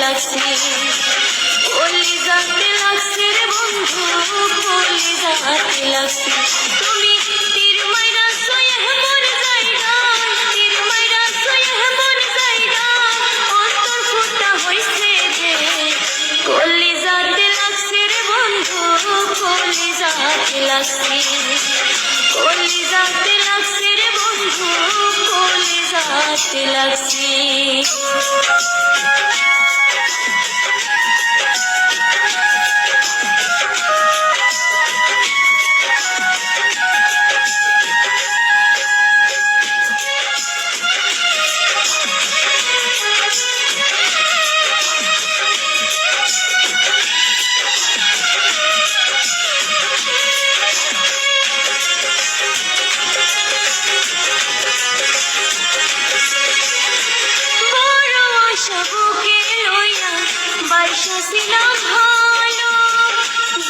লাগছে, কলিজাতে লাগছে রে বন্ধু, কলিজাতে লাগছে। তুমি তীর মাইরা সয়ে মন জায়গায়, তীর মাইরা সয়ে মন জায়গায়, অন্তর ফুটা হইছে যে, কলিজাতে লাগছে রে বন্ধু, কলিজাতে লাগছে, কলিজাতে লাগছে রে বন্ধু, কলিজাতে লাগছে। বুকে লইয়া বাইসা ছিলাম ভালো,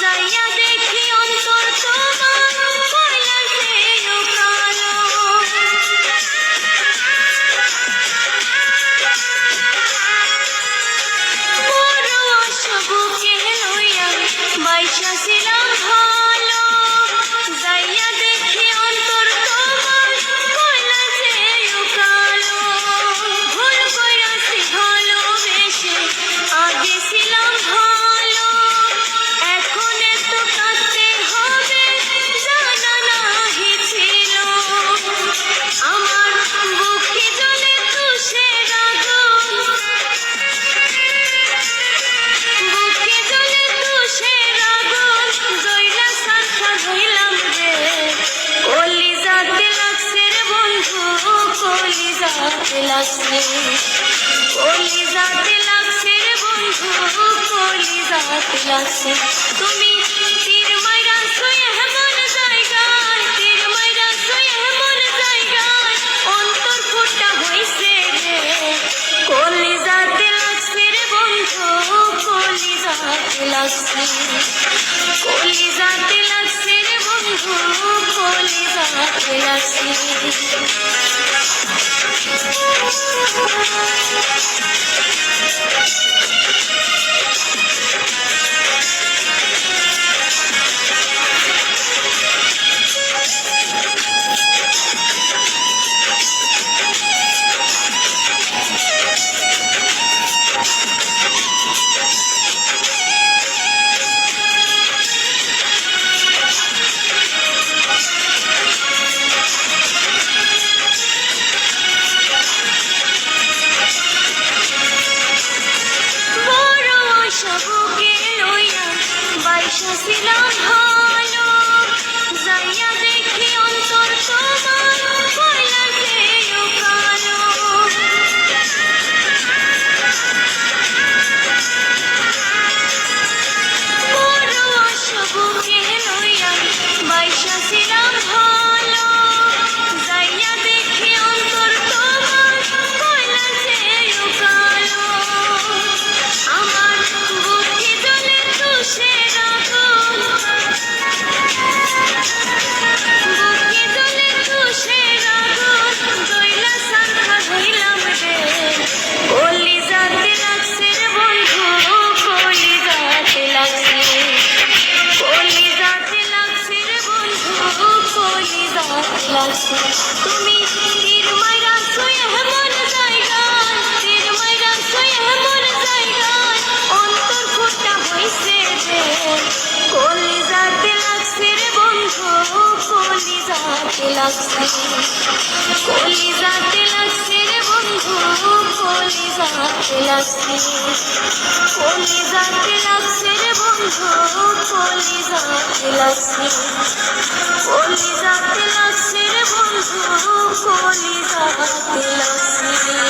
যাইয়া দেখি অন্তর তোমার কইলা সেও কালো। বড় আশা বুকে লইয়া বাইসা ছিলাম ভালো, যাইয়া দেখি অন্তর তোমার কইলা সেও কালো। ভুল কইরাছি ভালোবেসে, আগে ছিলাম ভালো, এখন এত কাঁদতে হবে জানা নাহি ছিল। আমার বুকে জ্বলে তুষের আগুন, বুকে জ্বলে তুষের আগুন, জইলা সাথা হইলাম রে, কলিজাতে লাগছে রে বন্ধু, কলিজাতে লাগছে, কলিজাতে লাগছে রে বন্ধু, কলিজাতে লাগছে। তুমি তীর মাইরা সয়ে মন জায়গায়, তীর মাইরা সয়ে মন জায়গায়, অন্তর ফুটা হইছে রে, কলিজাতে লাগছে রে বন্ধু, কলিজাতে লাগছে, কলিজাতে লাগছে রে বন্ধু, কলিজাতে লাগছে। বুকে লইয়া বাইসা ছিলাম ভালো, যাইয়া দেখি অন্তর তোমার কইলা সেও কালো। বড় আশা বুকে লইয়া বাইসা ছিলাম ভালো, যাইয়া দেখি অন্তর তোমার কইলা সেও কালো। আমার বুকে জ্বলে তুষের আগুন, বুকে জ্বলে তুষের আগুন, জইলা সাথা হইলাম রে, কলিজাতে লাগছে রে বন্ধু, কলিজাতে লাগছে, কলিজাতে লাগছে রে বন্ধু, কলিজাতে লাগছে। তুমি তীর মাইরা সয়ে মন জায়গায়, তীর মাইরা সয়ে মন জায়গায়, অন্তর ফুটা হইছে যে, কলিজাতে লাগছে রে বন্ধু, কলিজাতে লাগছে, কলিজাতে লাগছে রে বন্ধু, কলিজাতে লাগছে, কলিজাতে লাগছে রে বন্ধু, কলিজাতে লাগছে, কলিজাতে লাগছে রে বন্ধু, কলিজাতে লাগছে।